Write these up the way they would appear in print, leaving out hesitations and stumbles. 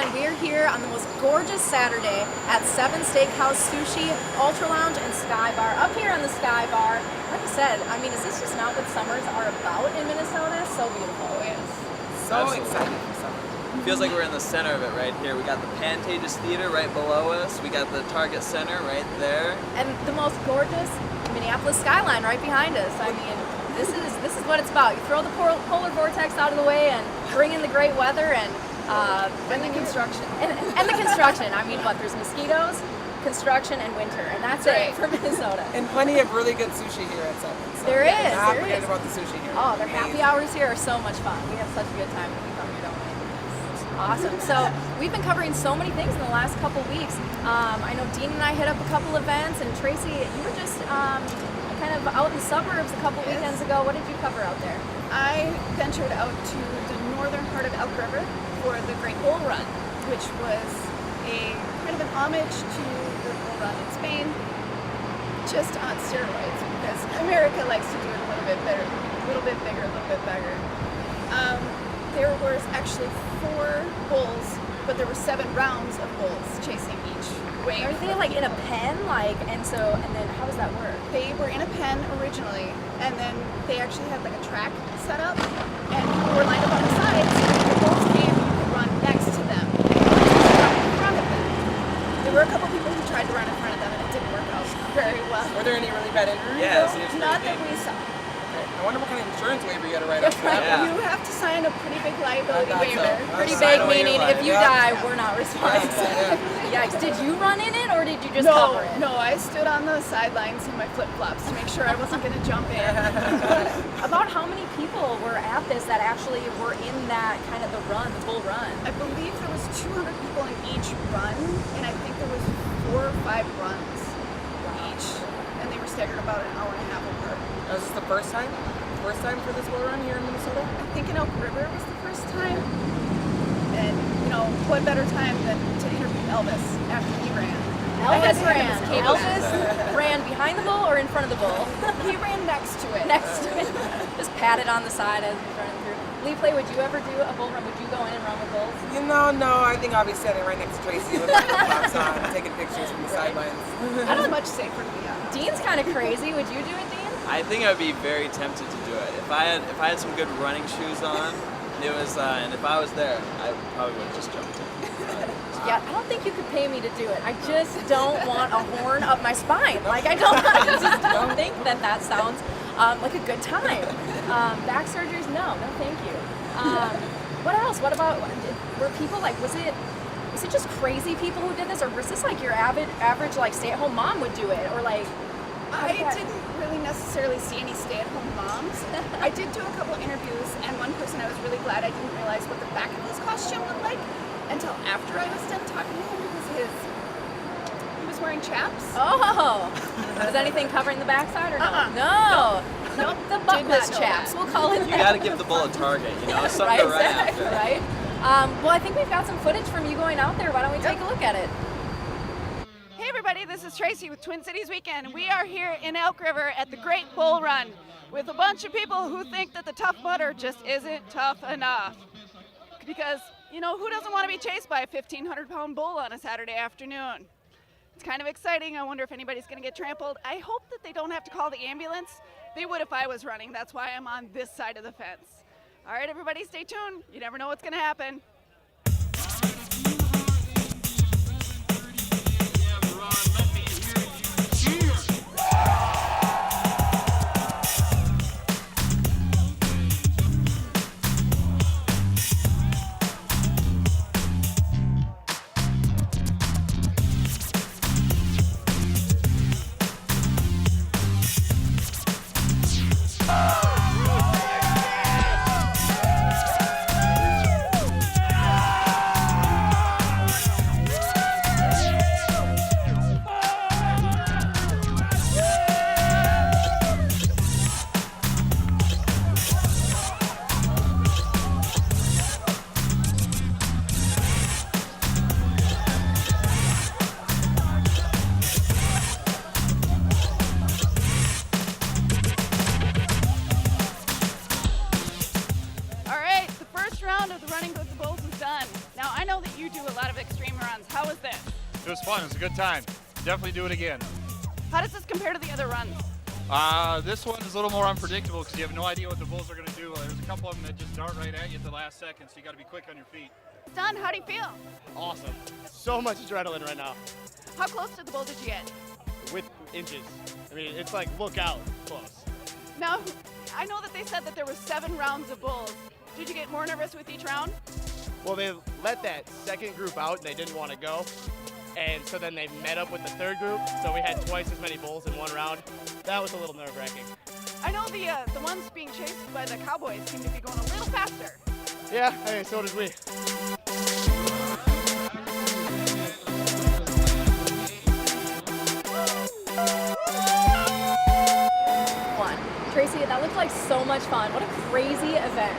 and we are here on the most gorgeous Saturday at 7 Steakhouse Sushi, Ultra Lounge, and Sky Bar. Up here on the Sky Bar, like I said, I mean, is this just not what summers are about in Minnesota? So beautiful. Yes. So excited for summer. Feels like we're in the center of it right here. We got the Pantages Theater right below us. We got the Target Center right there. And the most gorgeous Minneapolis skyline right behind us. I mean, this is what it's about. You throw the polar vortex out of the way and bring in the great weather and the construction. And the construction. I mean, what? There's mosquitoes, construction, and winter, and that's it for Minnesota. And plenty of really good sushi here at 7. So There is. Not forget about the sushi here. Oh, their happy hours here are so much fun. We have such a good time when we come here, don't we? Awesome. So we've been covering so many things in the last couple weeks. I know Dean and I hit up a couple events, and Tracy, you were just kind of out in the suburbs a couple weekends ago. What did you cover out there? I ventured out to the northern part of Elk River for the Great Bull Run, which was a kind of an homage to the Bull Run in Spain, just on steroids, because America likes to do it a little bit better, a little bit bigger, a little bit better. There was actually 4 bulls, but there were 7 rounds of bulls chasing each wave. Are they like in a pen, and then how does that work? They were in a pen originally, and then they actually had like a track set up, and people were lined up on the sides. The bulls came, you could run next to them, and run in front of them. There were a couple people who tried to run in front of them, and it didn't work out very well. Were there any really bad injuries? Yeah, though? seriously. Not that we saw. I wonder what kind of insurance waiver you got to write up for that. Yeah. You have to sign a pretty big liability I thought so. waiver. Pretty Sign big, away your meaning life. if you Yeah. die, we're not responsible. Yikes. Did you run in it, or did you just cover it? No, I stood on the sidelines in my flip-flops to make sure I wasn't going to jump in. About how many people were at this that actually were in that kind of the bull run? I believe there was 200 people in each run, and I think there was 4 or 5 runs each, and they were staggered about an hour and a half apart. Was this the first time? First time for this bull run here in Minnesota? I think in Elk River was the first time, and what better time than to interview Elvis after he ran. Elvis ran. Cable. Elvis ran behind the bull or in front of the bull? He ran next to it. Next to it. Just patted on the side as he's running through. Lee Play, would you ever do a bull run? Would you go in and run with bulls? No. I think I'll be standing right next to Tracy with my flip-flops on, taking pictures from the sidelines. That is much safer to be honest. Dean's kind of crazy. Would you do it, Dean? I think I'd be very tempted to do it. If I had some good running shoes on, and if I was there, I probably would have just jumped in. Yeah, I don't think you could pay me to do it. I just don't want a horn up my spine. I just don't think that sounds like a good time. Back surgeries, no, thank you. What else? What about, were people was it just crazy people who did this, or was this your average stay-at-home mom would do it, or I didn't really necessarily see any stay-at-home moms. I did do a couple interviews, and one person I was really glad I didn't realize what the back of his costume looked like until after I was done talking to him, because he was wearing chaps. Oh, is anything covering the backside or no? No. Nope. The Did buckless not know chaps. that. We'll call it. You got to give the bull a target, something right, to run exactly, after. right? Well, I think we've got some footage from you going out there. Why don't we take a look at it? Hey everybody, this is Tracy with Twin Cities Weekend. We are here in Elk River at the Great Bull Run with a bunch of people who think that the Tough Mudder just isn't tough enough. Because, who doesn't want to be chased by a 1,500-pound bull on a Saturday afternoon? It's kind of exciting. I wonder if anybody's going to get trampled. I hope that they don't have to call the ambulance. They would if I was running. That's why I'm on this side of the fence. All right, everybody, stay tuned. You never know what's going to happen. fun. It was a good time. Definitely do it again. How does this compare to the other runs? This one is a little more unpredictable because you have no idea what the bulls are going to do. There's a couple of them that just dart right at you at the last second, so you got to be quick on your feet. Don, how do you feel? Awesome. So much adrenaline right now. How close to the bull did you get? With inches. I mean, it's like look out close. Now, I know that they said that there were 7 rounds of bulls. Did you get more nervous with each round? Well, they let that second group out and they didn't want to go. And so then they met up with the third group, so we had twice as many bulls in one round. That was a little nerve-wracking. I know the ones being chased by the cowboys seem to be going a little faster. Yeah, I mean, so did we. One. Tracy, that looked like so much fun. What a crazy event.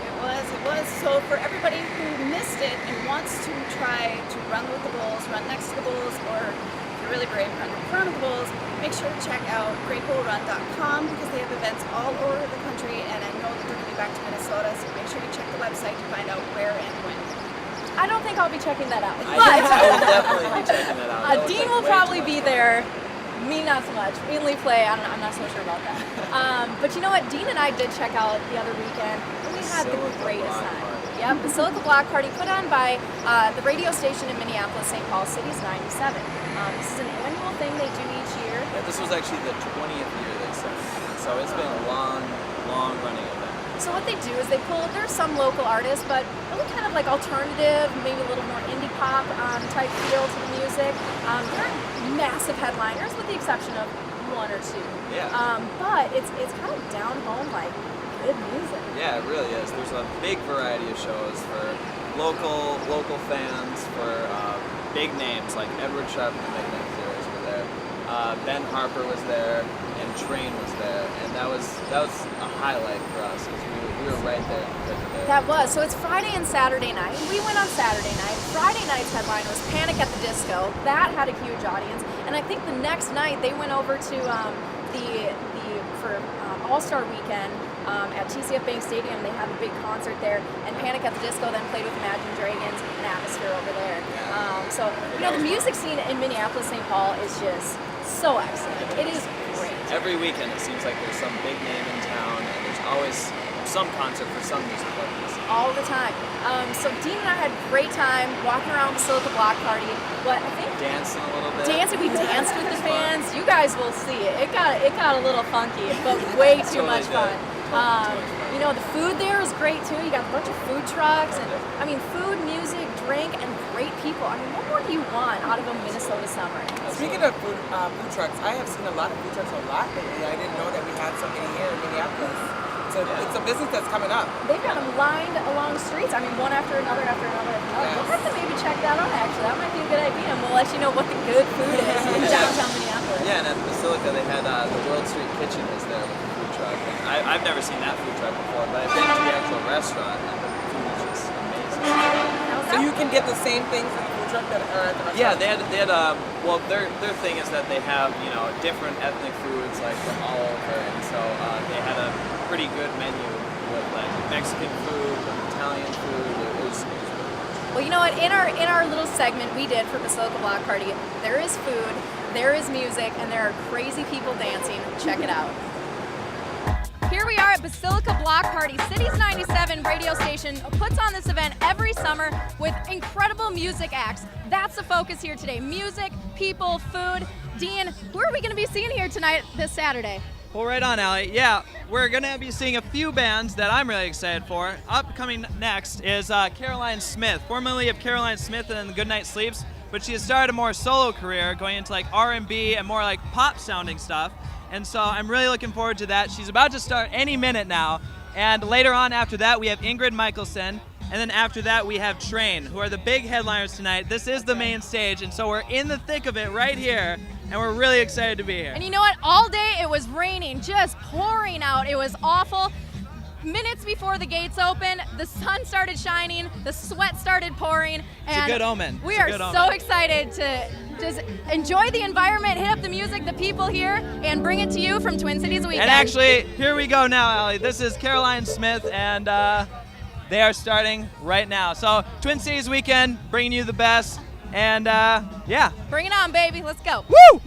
It was. So for everybody who missed it and wants to try to run with the bulls, run next to the bulls, or if you're really brave, run in front of the bulls, make sure to check out greatbullrun.com because they have events all over the country, and I know that they're going to be back to Minnesota, so make sure you check the website to find out where and when. I don't think I'll be checking that out. I will definitely be checking that out. That looks Dean like will way probably too be much there. fun. Me, not so much. Me and Lee play. I'm not so sure about that. But you know what? Dean and I did check out the other weekend, and we had the Basilica greatest Block time. Party. Yep, Basilica Block Party put on by the radio station in Minneapolis, St. Paul City's 97. This is an annual thing they do each year. Yeah, this was actually the 20th year they said. So it's been a long running event. So what they do is they pull, there's some local artists, but really kind of like alternative, maybe a little more indie pop type feel to the music. There aren't massive headliners with the exception of 1 or 2. Yeah. But it's kind of down home, like good music. Yeah, it really is. There's a big variety of shows for local fans, for big names like Edward Sharpe and the Midnight Theories were there. Ben Harper was there, and Train was there, and that was a highlight for us because we were right there. That was. So it's Friday and Saturday night. We went on Saturday night. Friday night's headline was Panic at the Disco. That had a huge audience. And I think the next night they went over to for All-Star Weekend at TCF Bank Stadium. They had a big concert there. And Panic at the Disco then played with Imagine Dragons and Atmosphere over there. So, you know, the music scene in Minneapolis, St. Paul is just so excellent. It is great. Every weekend it seems like there's some big name in town, and there's always some concert for some music artist. All the time. So Dean and I had a great time walking around Basilica Block Party, but I think Dancing a little bit. we danced with the fans. You guys will see it. It got a little funky, but way too much fun. You know, the food there is great too. You got a bunch of food trucks, and I mean, food, music, drink, and great people. I mean, what more do you want out of a Minnesota summer? Speaking of food trucks, I have seen a lot of food trucks a lot lately. I didn't know that we had so many here in Minneapolis. So it's a business that's coming up. They've got them lined along the streets. I mean, one after another after another. Yes. We'll have to maybe check that out, actually. That might be a good idea, and we'll let you know what the good food is in downtown Minneapolis. Yeah, and at the Basilica they had the World Street Kitchen was there with the food truck. And I've never seen that food truck before, but I've been to the actual restaurant, and the food was just amazing. So you can get the same things at the food truck that are at the restaurant? Yeah, they had well, their thing is that they have, you know, different ethnic foods like from all over, and so they had a pretty good menu with like Mexican food, Italian food. It was Well, you know what? In our little segment we did for Basilica Block Party, there is food, there is music, and there are crazy people dancing. Check it out. Here we are at Basilica Block Party. Cities 97 radio station puts on this event every summer with incredible music acts. That's the focus here today. Music, people, food. Dean, who are we going to be seeing here tonight this Saturday? Well, right on, Allie. Yeah, we're going to be seeing a few bands that I'm really excited for. Upcoming next is Caroline Smith, formerly of Caroline Smith and the Goodnight Sleeps, but she has started a more solo career going into like R&B and more like pop sounding stuff. And so I'm really looking forward to that. She's about to start any minute now. And later on after that, we have Ingrid Michaelson. And then after that, we have Train, who are the big headliners tonight. This is the main stage, and so we're in the thick of it right here. And we're really excited to be here. And you know what? All day it was raining, just pouring out. It was awful. Minutes before the gates open, the sun started shining, the sweat started pouring. And it's a good omen. We are so excited to just enjoy the environment, hit up the music, the people here, and bring it to you from Twin Cities Weekend. And actually, here we go now, Allie. This is Caroline Smith, and they are starting right now. So Twin Cities Weekend, bringing you the best. And yeah. Bring it on, baby. Let's go. Woo!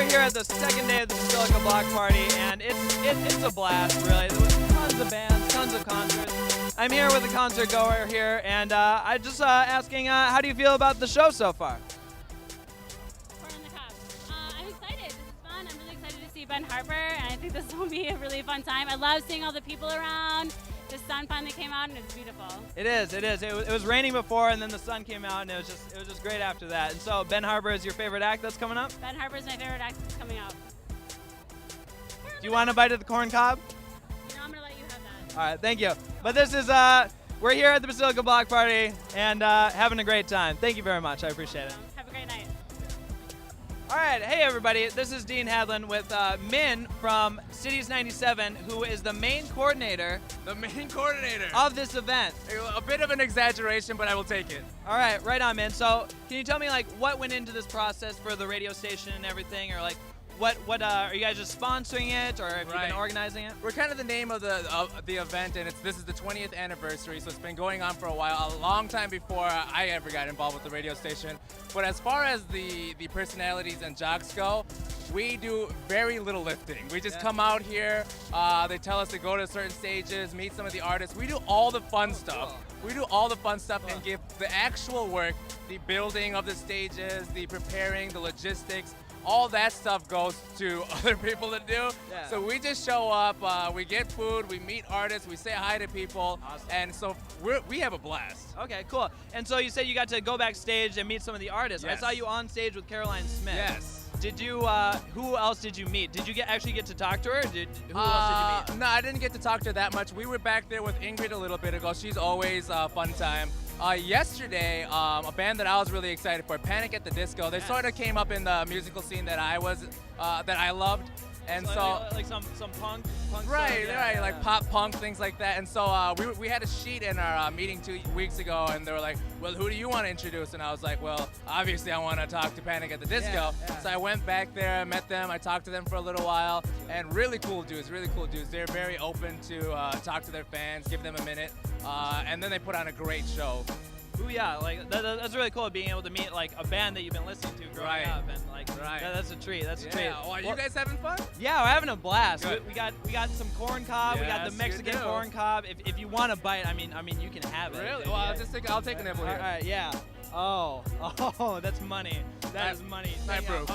Here at the second day of the Basilica Block Party, and it's a blast, really. There was tons of bands, tons of concerts. I'm here with a concert goer here, and I just asking, how do you feel about the show so far? Corn on the cob. I'm excited. This is fun. I'm really excited to see Ben Harper, and I think this will be a really fun time. I love seeing all the people around. The sun finally came out, and it's beautiful. It is. It was raining before, and then the sun came out, and it was just great after that. And so, Ben Harper is your favorite act that's coming up? Ben Harper's my favorite act that's coming out. Do you want a bite of the corn cob? You know, I'm gonna let you have that. All right, thank you. But this is we're here at the Basilica Block Party and having a great time. Thank you very much. I appreciate it. Have a great night. All right, hey everybody. This is Dean Hadlin with Min from Cities 97, who is the main coordinator. The main coordinator of this event. A bit of an exaggeration, but I will take it. All right, right on, man. So, can you tell me like what went into this process for the radio station and everything, or like what are you guys just sponsoring it, or have you been organizing it? We're kind of the name of the event, and this is the 20th anniversary, so it's been going on for a while, a long time before I ever got involved with the radio station. But as far as the personalities and jocks go, we do very little lifting. We just come out here, they tell us to go to certain stages, meet some of the artists. We do all the fun stuff. We do all the fun stuff and give the actual work, the building of the stages, the preparing, the logistics, all that stuff goes to other people to do. Yeah. So we just show up, we get food, we meet artists, we say hi to people, and so we have a blast. Okay, cool. And so you said you got to go backstage and meet some of the artists. Yes. I saw you on stage with Caroline Smith. Yes. Did you? Who else did you meet? Did you actually get to talk to her? Who else did you meet? No, I didn't get to talk to her that much. We were back there with Ingrid a little bit ago. She's always a fun time. Yesterday, a band that I was really excited for, Panic at the Disco. They sort of came up in the musical scene that I loved, and so like some punk right, stuff? right, like pop punk, things like that. And so we had a sheet in our meeting 2 weeks ago, and they were like, well, who do you want to introduce? And I was like, well, obviously I want to talk to Panic at the Disco. Yeah. So I went back there, met them, I talked to them for a little while, and really cool dudes. They're very open to talk to their fans, give them a minute, and then they put on a great show. Ooh, yeah, like that's really cool being able to meet like a band that you've been listening to growing up, and like that's a treat. That's a treat. Well, are you guys having fun? Yeah, we're having a blast. Good. We got some corn cob. We got the Yes, Mexican you do. corn cob. If you want to bite, I mean you can have it. Really? Dude, Well, yeah. I'll take a nibble All here. right, yeah. Oh, that's money. That is money. I Yeah, approve.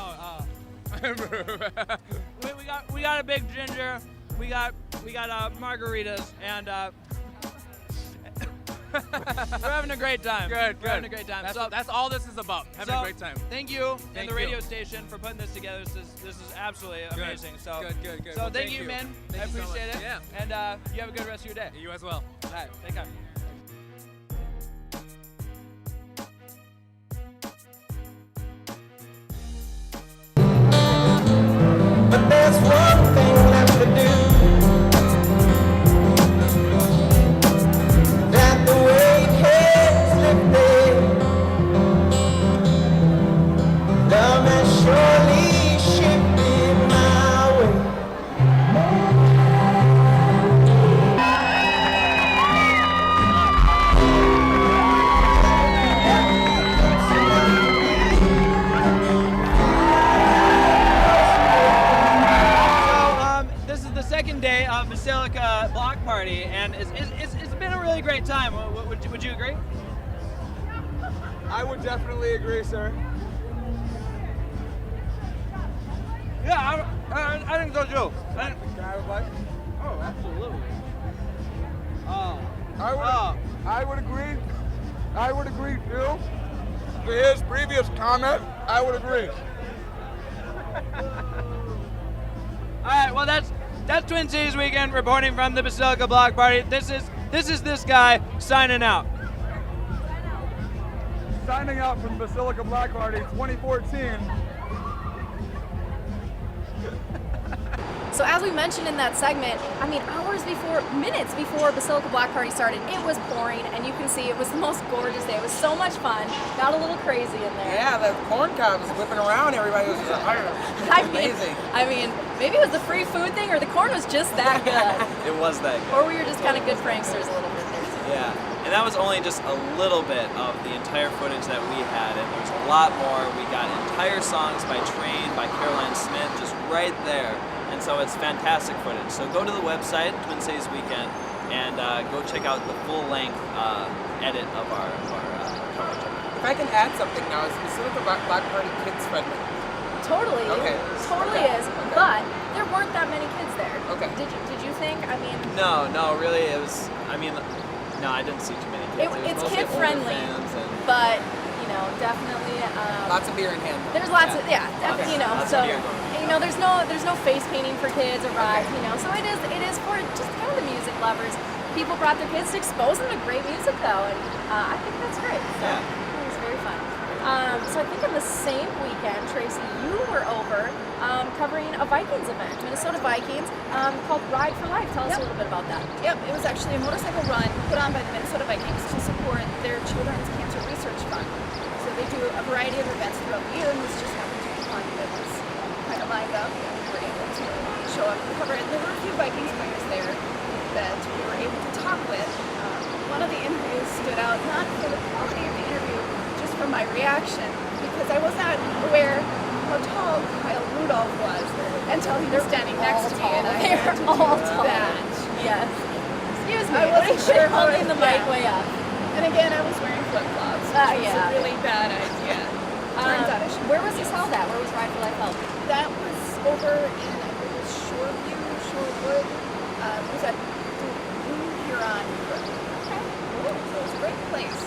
We got a big ginger. We got margaritas, and we're having a great time. Good. We're having a great time. That's all this is about. Having a great time. Thank you Thank and the you. radio station for putting this together. This is absolutely amazing. So Good. So Well, thank you, man. Thank I you so much. appreciate it. Yeah. And you have a good rest of your day. You as well. All right, take care. But there's one thing left to do. That the weight has lifted. Love has surely shifted my way. This is the second day of Basilica Block Party, and it's been a really great time. Would you agree? I would definitely agree, sir. Yeah, I think so too. Oh, absolutely. I would agree. I would agree too. To his previous comment, I would agree. All right, well that's Twin Cities Weekend reporting from the Basilica Block Party. This is this guy signing out. Signing out from Basilica Block Party 2014. So as we mentioned in that segment, I mean, minutes before Basilica Block Party started, it was pouring, and you can see it was the most gorgeous day. It was so much fun. Got a little crazy in there. Yeah, the corn cob was whipping around. Everybody was just amazing. I mean, maybe it was the free food thing, or the corn was just that good. It was that good. Or we were just kind of good pranksters a little bit there too. Yeah, and that was only just a little bit of the entire footage that we had, and there's a lot more. We got entire songs by Train, by Caroline Smith, just right there. And so it's fantastic footage. So go to the website, Twin Cities Weekend, and go check out the full-length edit of our coverage. If I can add something now, is Basilica Block Party kids friendly? Totally. Okay. Totally Okay. is. Okay. But there weren't that many kids there. Okay. Did you think? I mean. No, really, it was. I mean, no, I didn't see too many kids. Was It's mostly kid older friendly, fans and but definitely. Lots of beer in hand. There's lots of definitely, Lots of beer going. there's no face painting for kids or rides, so it is for just kind of the music lovers. People brought their kids to expose them to great music though, and I think that's great. So Yeah. it was very fun. So I think on the same weekend, Tracy, you were over covering a Vikings event, Minnesota Vikings, called Ride for Life. Tell us a little bit about that. Yep, it was actually a motorcycle run put on by the Minnesota Vikings to support their Children's Cancer Research Fund. So they do a variety of events throughout the year, and this just happened to be one that was kind of lined up, and we were able to show up and cover it. There were a few Vikings players there that we were able to talk with. One of the interviews stood out, not for the quality of the interview, just for my reaction, because I was not aware how tall Kyle Rudolph was until he was standing next to me, and I They're had to all do tall. that. Yes. Excuse me. I wasn't sure how holding the mic way up. And again, I was wearing flip-flops, which was a really bad idea. Turns out I should. Where was this held at? Where was Ride for Life held? That was over in, I think it was Shoreview, Shorewood. It was at Blue Huron. Okay. So it was a great place.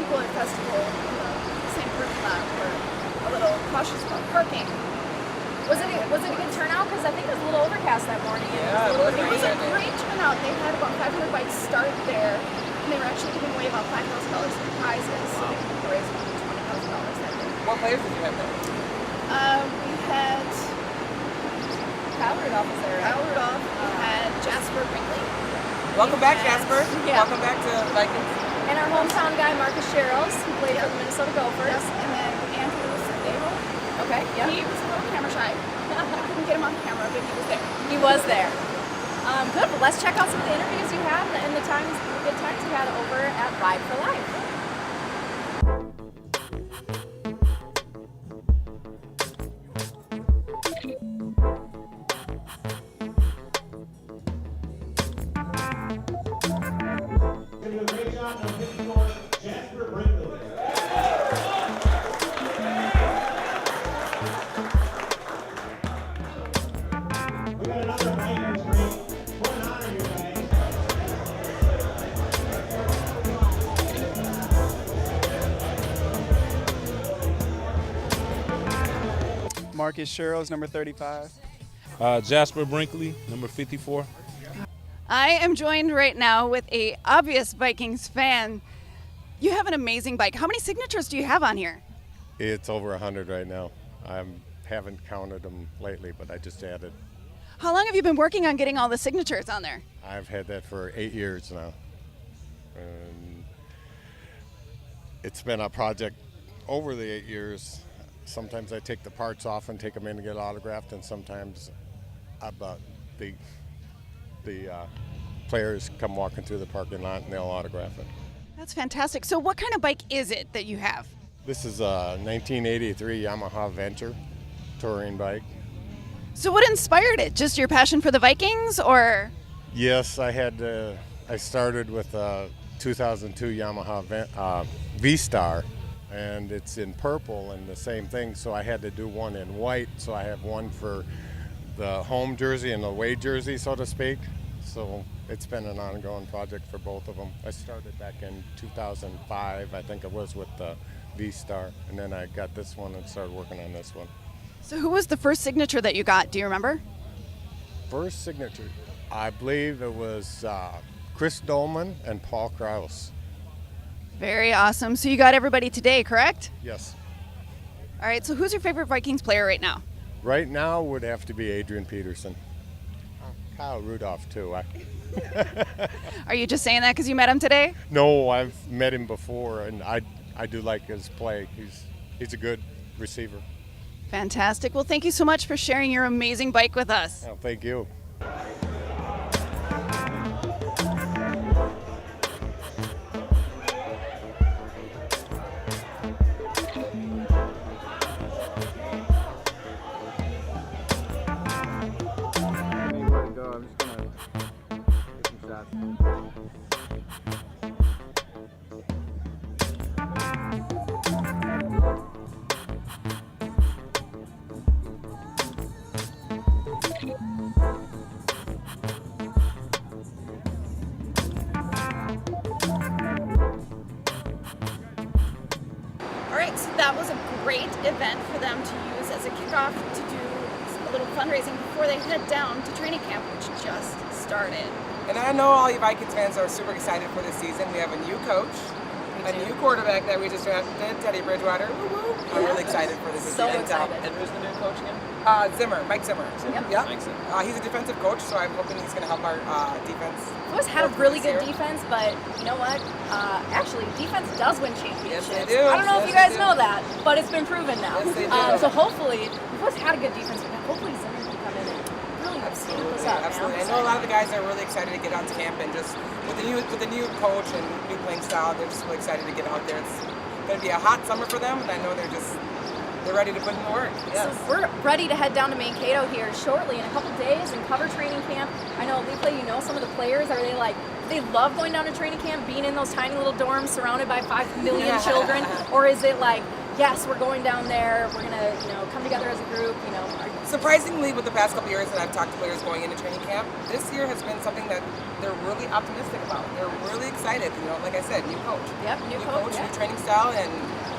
People at festival, the same parking lot were a little cautious about parking. Was it a good turnout? Because I think it was a little overcast that morning. Yeah, It was a little It was a rainy. great turnout. They had about 500 bikes start there, and they were actually giving away about $5,000 in prizes. So they raised about $20,000 that day. What players did you have there? We had Kyle Rudolph was there, Kyle right? Rudolph, we had Jasper Brinkley. Welcome back, Yes. Jasper. Yeah. Welcome back to Vikings. And our hometown guy, Marcus Sherrills, who played for the Minnesota Gophers. Yes, and then Andrew Sandejo. Okay, yeah. He was a little camera shy. I couldn't get him on camera, but he was there. He was there. Good, well, let's check out some of the interviews you had and the good times you had over at Ride for Life. Marcus Sherrills, number 35. Jasper Brinkley, number 54. I am joined right now with a obvious Vikings fan. You have an amazing bike. How many signatures do you have on here? It's over 100 right now. I haven't counted them lately, but I just added. How long have you been working on getting all the signatures on there? I've had that for 8 years now. And it's been a project over the 8 years. Sometimes I take the parts off and take them in to get autographed, and sometimes the players come walking through the parking lot and they'll autograph it. That's fantastic. So what kind of bike is it that you have? This is a 1983 Yamaha Venture touring bike. So what inspired it? Just your passion for the Vikings, or? Yes, I started with a 2002 Yamaha V-Star, and it's in purple and the same thing, so I had to do one in white, so I have one for the home jersey and the away jersey, so to speak. So it's been an ongoing project for both of them. I started back in 2005, I think it was, with the V-Star, and then I got this one and started working on this one. So who was the first signature that you got? Do you remember? First signature, I believe it was Chris Dolman and Paul Krause. Very awesome. So you got everybody today, correct? Yes. All right, so who's your favorite Vikings player right now? Right now would have to be Adrian Peterson. Kyle Rudolph, too. Are you just saying that because you met him today? No, I've met him before, and I do like his play. He's a good receiver. Fantastic. Well, thank you so much for sharing your amazing bike with us. Oh, thank you. All right, so that was a great event for them to use as a kickoff to do a little fundraising before they head down to training camp, which just started. And I know all you Vikings fans are super excited for this season. We have a new coach, a new quarterback that we just drafted, Teddy Bridgewater. Woo-woo. I'm really excited for this So season. excited. And who's the new coach again? Mike Zimmer. Yep. Yeah. Mike Zimmer. He's a defensive coach, so I'm hoping he's going to help our defense. We've always had a work really this good year. defense, but you know what? Actually, defense does win championships. Yes, they do. I don't know if Yes, you guys they do. know that, but it's been proven now. Yes, they do. So hopefully, we've always had a good defense, but hopefully Zimmer can come in and really stamp us up. Absolutely. Man. I know a lot of the guys are really excited to get out to camp, and just with the new coach and new playing style, they're just really excited to get out there. It's going to be a hot summer for them, and I know they're ready to put in the work. Yes. So we're ready to head down to Mankato here shortly in a couple days and cover training camp. I know, Leafly, you know some of the players. Are they like, they love going down to training camp, being in those tiny little dorms surrounded by 5 million children? Or is it like, yes, we're going down there, we're going to, come together as a group, Surprisingly, with the past couple years that I've talked to players going into training camp, this year has been something that they're really optimistic about. They're really excited. Like I said, new coach. Yep, new coach, new training style, and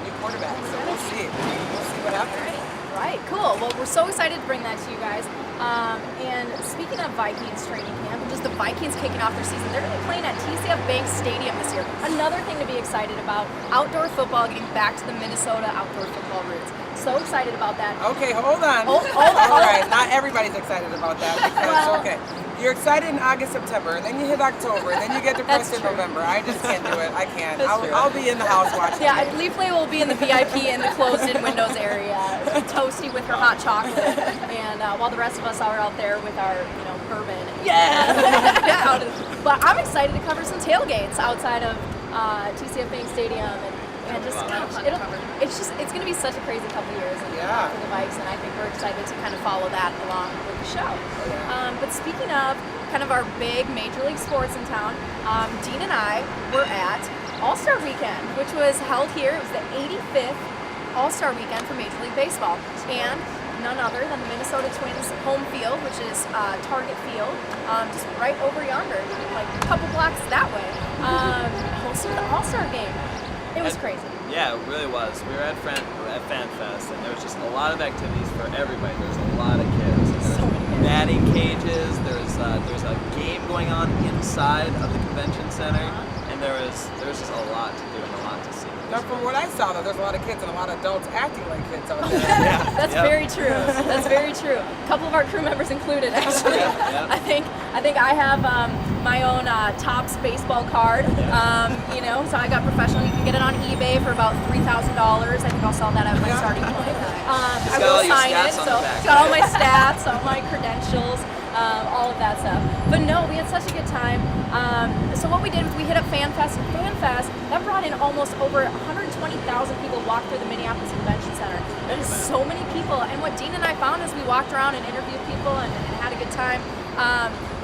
new quarterback. So we'll see. We'll see what happens. Right, cool. Well, we're so excited to bring that to you guys. And speaking of Vikings training camp and just the Vikings kicking off their season, they're going to be playing at TCF Bank Stadium this year. Another thing to be excited about, outdoor football, getting back to the Minnesota outdoor football roots. So excited about that. Okay, hold on. All right, not everybody's excited about that because, okay, you're excited in August, September, and then you hit October, and then you get depressed in November. I just can't do it. I can't. I'll be in the house watching. Yeah, Leafly will be in the VIP in the closed-in windows area, toasty with her hot chocolate, and while the rest of us are out there with our, bourbon. Yeah. But I'm excited to cover some tailgates outside of TCF Bank Stadium, and just it's going to be such a crazy couple of years for the Vikes, and I think we're excited to kind of follow that along with the show. But speaking of kind of our big Major League sports in town, Dean and I were at All-Star Weekend, which was held here. It was the 85th All-Star Weekend for Major League Baseball, and none other than the Minnesota Twins home field, which is Target Field, just right over yonder, like a couple blocks that way, hosted the All-Star game. It was crazy. Yeah, it really was. We were at Fan Fest, and there was just a lot of activities for everybody. There's a lot of kids. Batting cages. There's a game going on inside of the convention center, and there was just a lot to do and a lot to see. Now, from what I saw, though, there's a lot of kids and a lot of adults acting like kids out there. That's very true. That's very true. A couple of our crew members included, actually. I think I have my own Topps baseball card. So I got professional. You can get it on eBay for about $3,000. I think I'll sell that at my starting point. I will sign it. So got all my stats, all my credentials. All of that stuff. But no, we had such a good time. So what we did was we hit up Fan Fest, and Fan Fest, that brought in almost over 120,000 people walk through the Minneapolis Convention Center. That is so many people. And what Dean and I found as we walked around and interviewed people and had a good time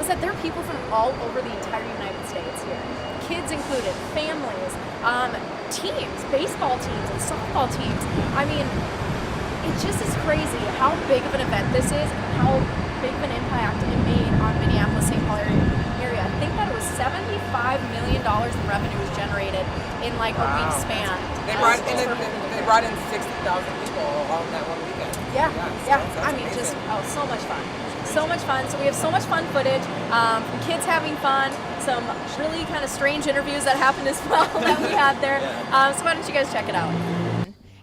was that there are people from all over the entire United States here. kids included, families, teams, baseball teams and softball teams. I mean, it just is crazy how big of an event this is and how big of an impact it made on Minneapolis-St. Paul area. I think that it was $75 million in revenue was generated in like a week span. They brought in 60,000 people all that one weekend. Yeah. That's I mean, amazing. just so much fun. So much fun. So we have so much fun footage from kids having fun, some really kind of strange interviews that happened as well that we had there. So why don't you guys check it out?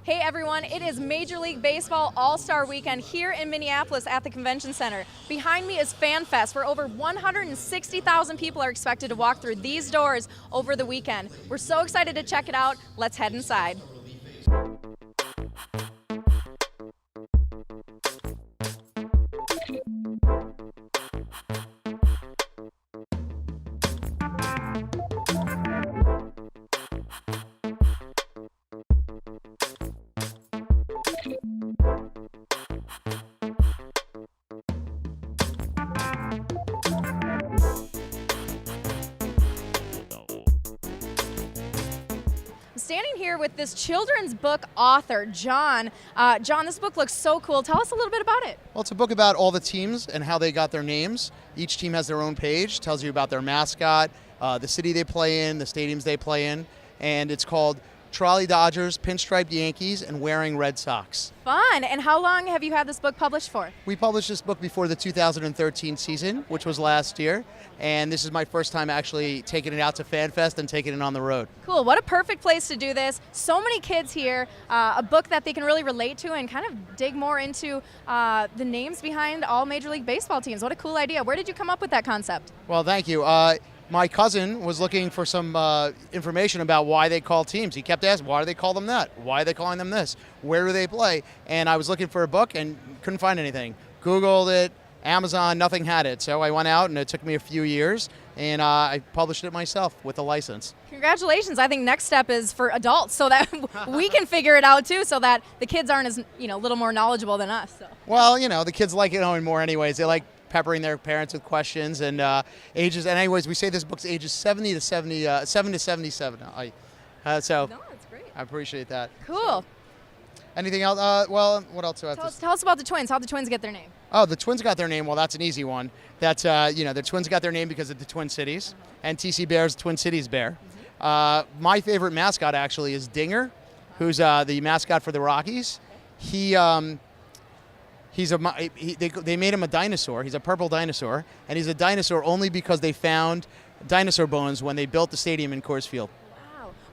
Hey everyone, it is Major League Baseball All-Star Weekend here in Minneapolis at the Convention Center. Behind me is FanFest, where over 160,000 people are expected to walk through these doors over the weekend. We're so excited to check it out. Let's head inside. Standing here with this children's book author, John. John, this book looks so cool. Tell us a little bit about it. Well, it's a book about all the teams and how they got their names. Each team has their own page, tells you about their mascot, the city they play in, the stadiums they play in, and it's called Trolley Dodgers, Pinstriped Yankees, and Wearing Red Sox. Fun. And how long have you had this book published for? We published this book before the 2013 season, which was last year, and this is my first time actually taking it out to FanFest and taking it on the road. Cool. What a perfect place to do this. So many kids here, a book that they can really relate to and kind of dig more into the names behind all Major League Baseball teams. What a cool idea. Where did you come up with that concept? Well, thank you. My cousin was looking for some information about why they call teams. He kept asking, why do they call them that? Why are they calling them this? Where do they play? And I was looking for a book and couldn't find anything. Googled it, Amazon, nothing had it. So I went out and it took me a few years and I published it myself with a license. Congratulations. I think next step is for adults so that we can figure it out too, so that the kids aren't as, a little more knowledgeable than us. So. Well, the kids like it knowing more anyways. They like peppering their parents with questions and ages. And anyways, we say this book's ages 7 to 77. So No, that's great. I appreciate that. Cool. Anything else? Well, what else do I have to say? Tell us about the twins. How'd the twins get their name? Oh, the Twins got their name. Well, that's an easy one. That's, the Twins got their name because of the Twin Cities. And TC Bear's Twin Cities Bear. My favorite mascot, actually, is Dinger, who's the mascot for the Rockies. They made him a dinosaur. He's a purple dinosaur. And he's a dinosaur only because they found dinosaur bones when they built the stadium in Coors Field.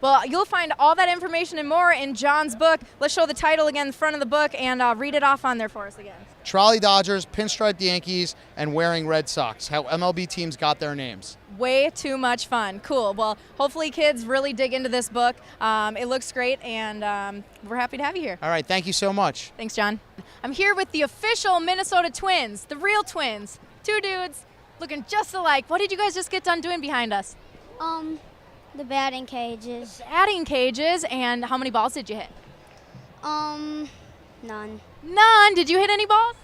Well, you'll find all that information and more in John's book. Let's show the title again in front of the book and read it off on there for us again. Trolley Dodgers, Pinstriped Yankees, and Wearing Red Sox. How MLB teams got their names. Way too much fun. Cool. Well, hopefully kids really dig into this book. It looks great, and we're happy to have you here. All right. Thank you so much. Thanks, John. I'm here with the official Minnesota Twins, the real Twins. Two dudes looking just alike. What did you guys just get done doing behind us? The batting cages. The batting cages, and how many balls did you hit? None. None. Did you hit any balls?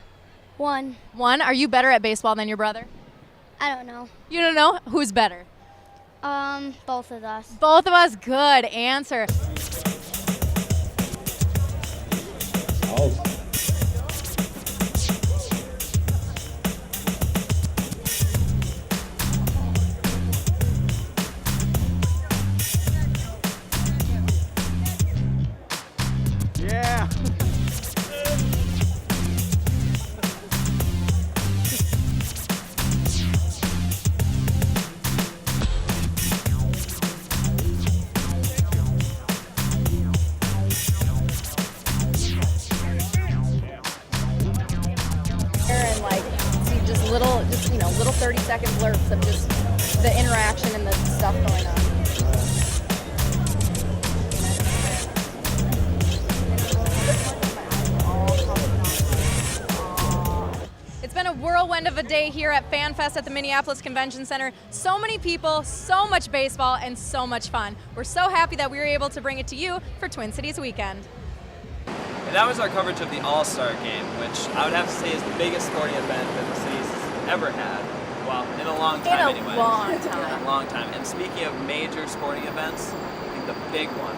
One. One. Are you better at baseball than your brother? I don't know. You don't know? Who's better? Both of us. Both of us. Good answer. Yeah. And see just little 30-second blurps of just the interaction and the stuff going on. It's been a whirlwind of a day here at FanFest at the Minneapolis Convention Center. So many people, so much baseball, and so much fun. We're so happy that we were able to bring it to you for Twin Cities Weekend. And that was our coverage of the All-Star Game, which I would have to say is the biggest sporting event that the city's ever had. Well, in a long time In a anyway. long time. In a long time. And speaking of major sporting events, I think the big one,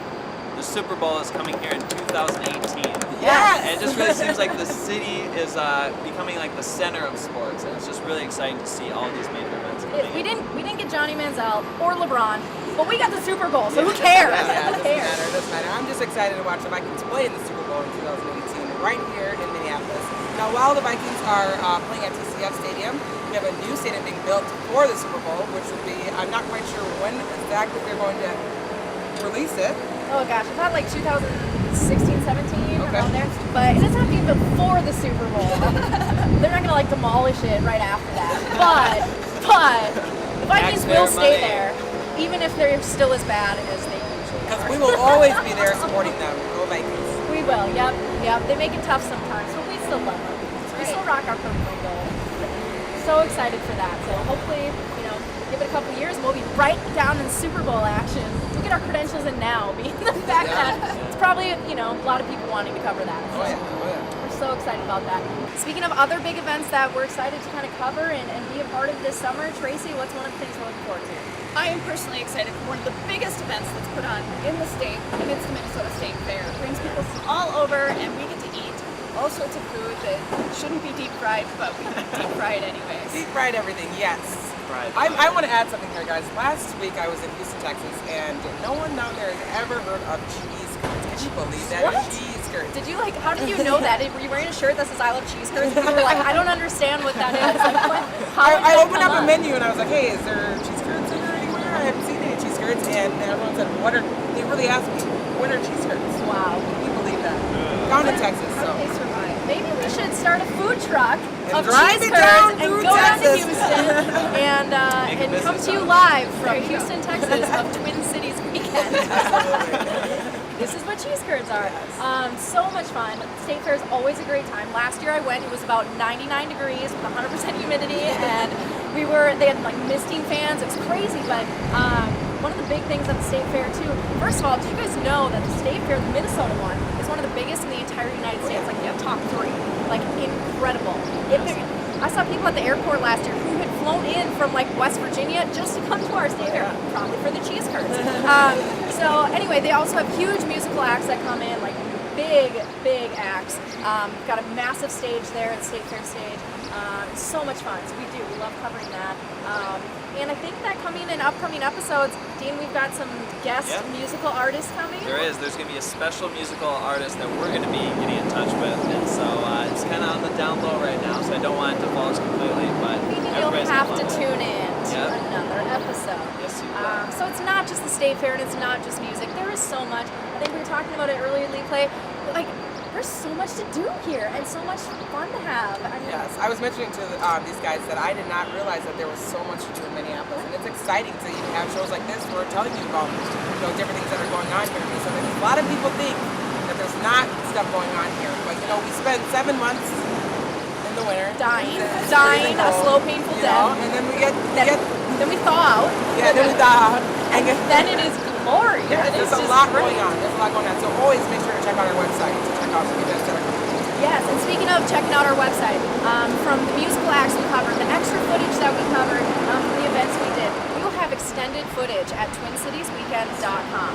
the Super Bowl is coming here in 2018. Yes! And it just really seems like the city is becoming like the center of sports, and it's just really exciting to see all these major events coming. We didn't get Johnny Manziel or LeBron, but we got the Super Bowl, so who cares? Yeah, Who it cares? doesn't matter. I'm just excited to watch the Vikings play in the Super Bowl in 2018 right here in Minneapolis. Now, while the Vikings are playing at TCF Stadium, we have a new stadium being built for the Super Bowl, which will be, I'm not quite sure when exactly they're going to release it. Oh gosh, I thought like 2016, 17, around there. But it doesn't have to be before the Super Bowl. They're not gonna like demolish it right after that. But the Vikings will stay there, even if they're still as bad as they usually Because are. we will always be there supporting them, go Vikings. We will, yep. They make it tough sometimes, but we still love them. We still rock our purple and gold. So excited for that. So hopefully, give it a couple years, we'll be right down in Super Bowl action. We'll get our credentials in now, being the fact that it's probably, a lot of people wanting to cover that. So we're so excited about that. Speaking of other big events that we're excited to kind of cover and be a part of this summer, Tracy, what's one of the things we're looking forward to? I am personally excited for one of the biggest events that's put on in the state, and it's the Minnesota State Fair. It brings people from all over, and we get to eat all sorts of food that shouldn't be deep fried, but we deep fry it anyways. Deep fried everything, yes. I want to add something here, guys. Last week I was in Houston, Texas, and no one down there has ever heard of cheese curds. Can you believe that? What? Cheese curds. Did you how did you know that? Were you wearing a shirt that says I love cheese curds? And you were like, I don't understand what that is. Like, I opened up a menu and I was like, hey, is there cheese curds in here anywhere? I haven't seen any cheese curds. And everyone said, they really asked me, what are cheese curds? Wow. Can you believe that? Down in Texas, so. How did they survive? Maybe we should start a food truck of drive cheese it down curds and through go down to Texas. Houston and come to you live from Houston, Texas of Twin Cities weekend. This is what cheese curds are. So much fun. State Fair is always a great time. Last year I went, it was about 99 degrees with 100% humidity, and they had like misting fans. It was crazy, but one of the big things at the State Fair too, first of all, did you guys know that the State Fair, the Minnesota one, is one of the biggest in the entire United States, like the top 3. Like incredible. I saw people at the airport last year who had flown in from like West Virginia just to come to our State Fair, probably for the cheese curds. So anyway, they also have huge musical acts that come in, like big acts. Got a massive stage there at State Fair stage. It's so much fun. So we love covering that. And I think that coming in upcoming episodes, Dean, we've got some guest musical artists coming. There is. There's going to be a special musical artist that we're going to be getting in touch with, and so it's kind of on the down low right now, so I don't want it to divulge completely, but Maybe you'll have to tune in to Yep. another episode. Yes, you will. So it's not just the State Fair and it's not just music. There is so much. I think we were talking about it earlier, Lee Play. Like, there's so much to do here and so much fun to have. I mean, Yes, I was mentioning to these guys that I did not realize that there was so much to do in Minneapolis, and it's exciting to even have shows like this where we're telling you about different things that are going on here in Minnesota. A lot of people think that there's not stuff going on here, but we spend 7 months in the winter dying It's a freezing cold, slow, painful death. and then then we thaw out. Yeah, then we thaw out, and then it is glorious. Yeah, It is there's a just lot great. going on. There's a lot going on. So always make sure to check out our website to check out some events that are coming. Yes, and speaking of checking out our website, from the musical acts we covered, the extra footage that we covered from the events we did, we will have extended footage at TwinCitiesWeekend.com.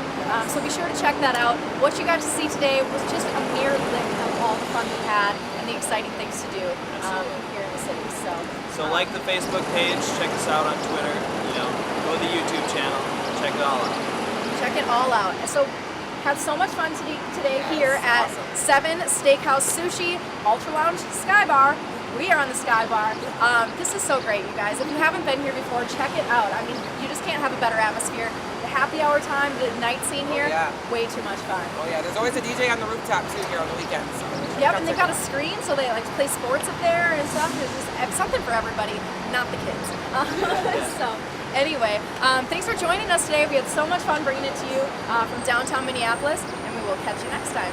So be sure to check that out. What you got to see today was just a mere lick of all the fun we had and the exciting things to do here in the city. So like the Facebook page, check us out on Twitter, go to the YouTube channel, check it all out. Check it all out. So had so much fun today here at 7 Steakhouse Sushi Ultra Lounge Sky Bar. We are on the Sky Bar. This is so great, you guys. If you haven't been here before, check it out. I mean, you just can't have a better atmosphere. The happy hour time, the night scene here, way too much fun. Oh yeah, there's always a DJ on the rooftop too here on the weekends. So Yep, and they got a screen, so they like play sports up there and stuff. It's just something for everybody, not the kids. So anyway, thanks for joining us today. We had so much fun bringing it to you from downtown Minneapolis, and we will catch you next time.